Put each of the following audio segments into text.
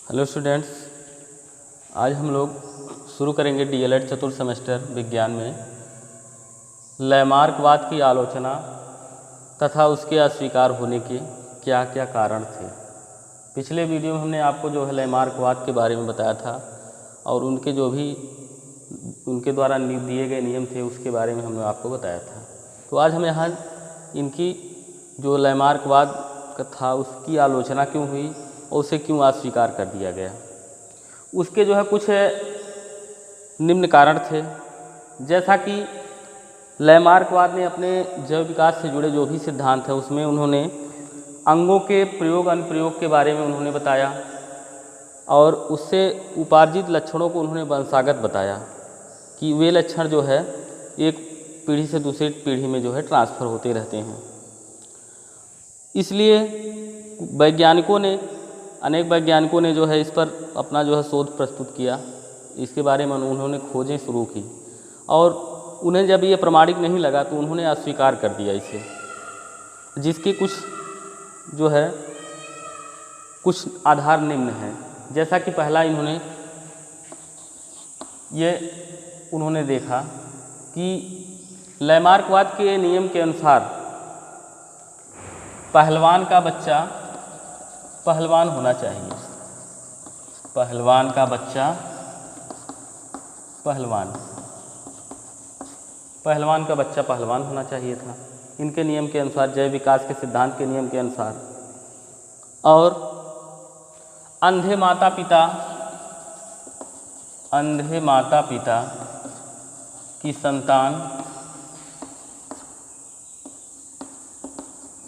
Hello students, आज हम लोग शुरू करेंगे डीएलएड चतुर्थ सेमेस्टर विज्ञान में लैमार्कवाद की आलोचना तथा उसके अस्वीकार होने के क्या क्या कारण थे। पिछले वीडियो में हमने आपको जो है लैमार्कवाद के बारे में बताया था और उनके जो भी उनके द्वारा दिए गए नियम थे उसके बारे में हमने आपको बताया था। तो आज हम यहाँ इनकी जो लैमार्कवाद था उसकी आलोचना क्यों हुई और उसे क्यों अस्वीकार कर दिया गया, उसके जो है कुछ निम्न कारण थे। जैसा कि लैमार्कवाद ने अपने जैव विकास से जुड़े जो भी सिद्धांत है उसमें उन्होंने अंगों के प्रयोग अनुप्रयोग के बारे में उन्होंने बताया और उससे उपार्जित लक्षणों को उन्होंने वंशागत बताया कि वे लक्षण जो है एक पीढ़ी से दूसरी पीढ़ी में जो है ट्रांसफ़र होते रहते हैं। इसलिए अनेक वैज्ञानिकों ने जो है इस पर अपना जो है शोध प्रस्तुत किया। इसके बारे में उन्होंने खोजें शुरू की और उन्हें जब ये प्रमाणिक नहीं लगा तो उन्होंने अस्वीकार कर दिया इसे, जिसके कुछ जो है कुछ आधार निम्न हैं। जैसा कि पहला उन्होंने देखा कि लैमार्कवाद के नियम के अनुसार पहलवान का बच्चा पहलवान होना चाहिए। पहलवान का बच्चा पहलवान होना चाहिए था इनके नियम के अनुसार, जैव विकास के सिद्धांत के नियम के अनुसार। और अंधे माता पिता की संतान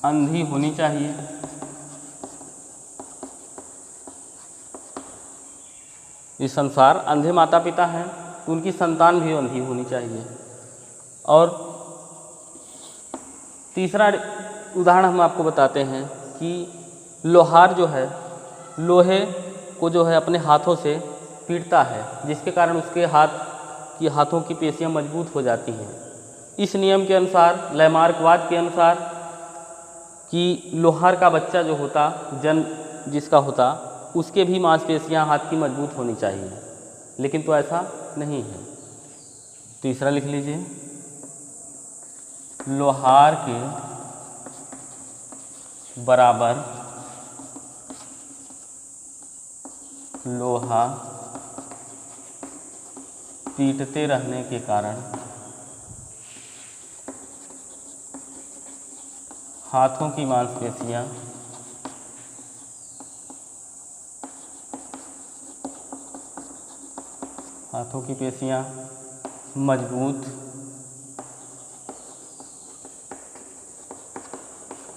अंधी होनी चाहिए। इस अनुसार अंधे माता पिता हैं तो उनकी संतान भी अंधी होनी चाहिए। और तीसरा उदाहरण हम आपको बताते हैं कि लोहार जो है लोहे को जो है अपने हाथों से पीटता है, जिसके कारण उसके हाथों की पेशियां मजबूत हो जाती हैं। इस नियम के अनुसार, लैमार्कवाद के अनुसार, कि लोहार का बच्चा जो होता जन्म जिसका होता उसके भी मांसपेशियां हाथ की मजबूत होनी चाहिए, लेकिन तो ऐसा नहीं है। तीसरा लिख लीजिए, लोहार के बराबर लोहा पीटते रहने के कारण हाथों की मांसपेशियां मजबूत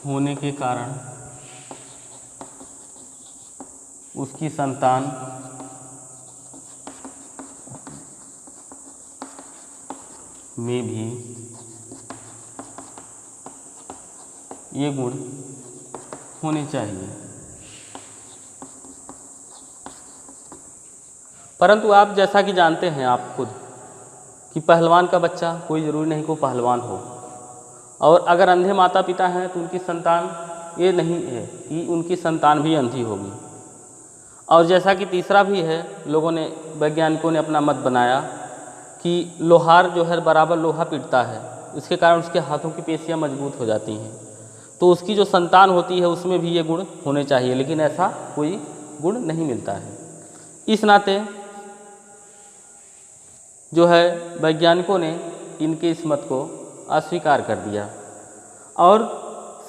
होने के कारण उसकी संतान में भी ये गुण होने चाहिए। परंतु आप जैसा कि जानते हैं आप खुद कि पहलवान का बच्चा कोई ज़रूरी नहीं को पहलवान हो, और अगर अंधे माता पिता हैं तो उनकी संतान ये नहीं है कि उनकी संतान भी अंधी होगी। और जैसा कि तीसरा भी है, वैज्ञानिकों ने अपना मत बनाया कि लोहार जो है बराबर लोहा पीटता है, इसके कारण उसके हाथों की पेशियां मजबूत हो जाती हैं, तो उसकी जो संतान होती है उसमें भी ये गुण होने चाहिए, लेकिन ऐसा कोई गुण नहीं मिलता है। इस नाते जो है वैज्ञानिकों ने इनके इस मत को अस्वीकार कर दिया। और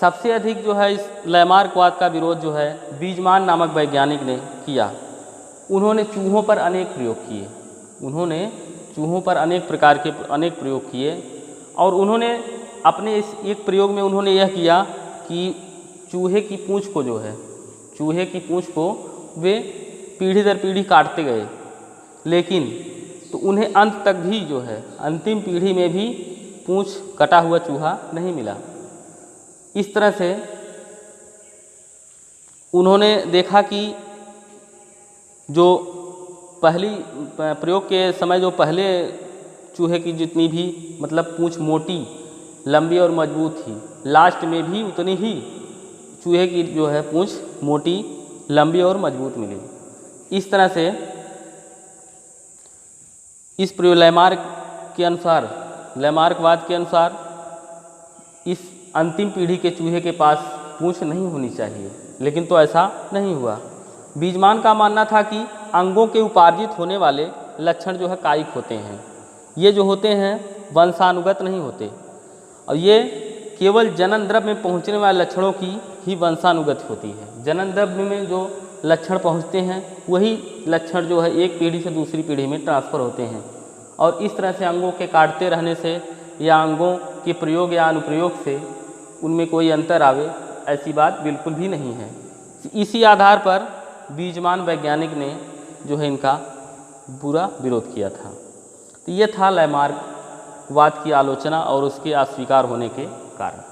सबसे अधिक जो है इस लैमार्कवाद का विरोध जो है बीजमान नामक वैज्ञानिक ने किया। उन्होंने चूहों पर अनेक प्रकार के अनेक प्रयोग किए और उन्होंने अपने इस एक प्रयोग में उन्होंने यह किया कि चूहे की पूँछ को वे पीढ़ी दर पीढ़ी काटते गए, लेकिन तो उन्हें अंत तक भी जो है अंतिम पीढ़ी में भी पूँछ कटा हुआ चूहा नहीं मिला। इस तरह से उन्होंने देखा कि जो पहली प्रयोग के समय जो पहले चूहे की जितनी भी मतलब पूँछ मोटी, लंबी और मजबूत थी, लास्ट में भी उतनी ही चूहे की जो है पूँछ मोटी, लंबी और मजबूत मिली। इस तरह से इस लैमार्क के अनुसार, लैमार्कवाद के अनुसार इस अंतिम पीढ़ी के चूहे के पास पूंछ नहीं होनी चाहिए, लेकिन तो ऐसा नहीं हुआ। बीजमान का मानना था कि अंगों के उपार्जित होने वाले लक्षण जो है कायिक होते हैं, ये जो होते हैं वंशानुगत नहीं होते, और ये केवल जनन द्रव्य में पहुंचने वाले लक्षणों की ही वंशानुगत होती है। जनन द्रव्य में जो लक्षण पहुंचते हैं वही लक्षण जो है एक पीढ़ी से दूसरी पीढ़ी में ट्रांसफ़र होते हैं, और इस तरह से अंगों के काटते रहने से या अंगों के प्रयोग या अनुप्रयोग से उनमें कोई अंतर आवे, ऐसी बात बिल्कुल भी नहीं है। इसी आधार पर बीजमान वैज्ञानिक ने जो है इनका बुरा विरोध किया था। तो ये था लैमार्कवाद की आलोचना और उसके अस्वीकार होने के कारण।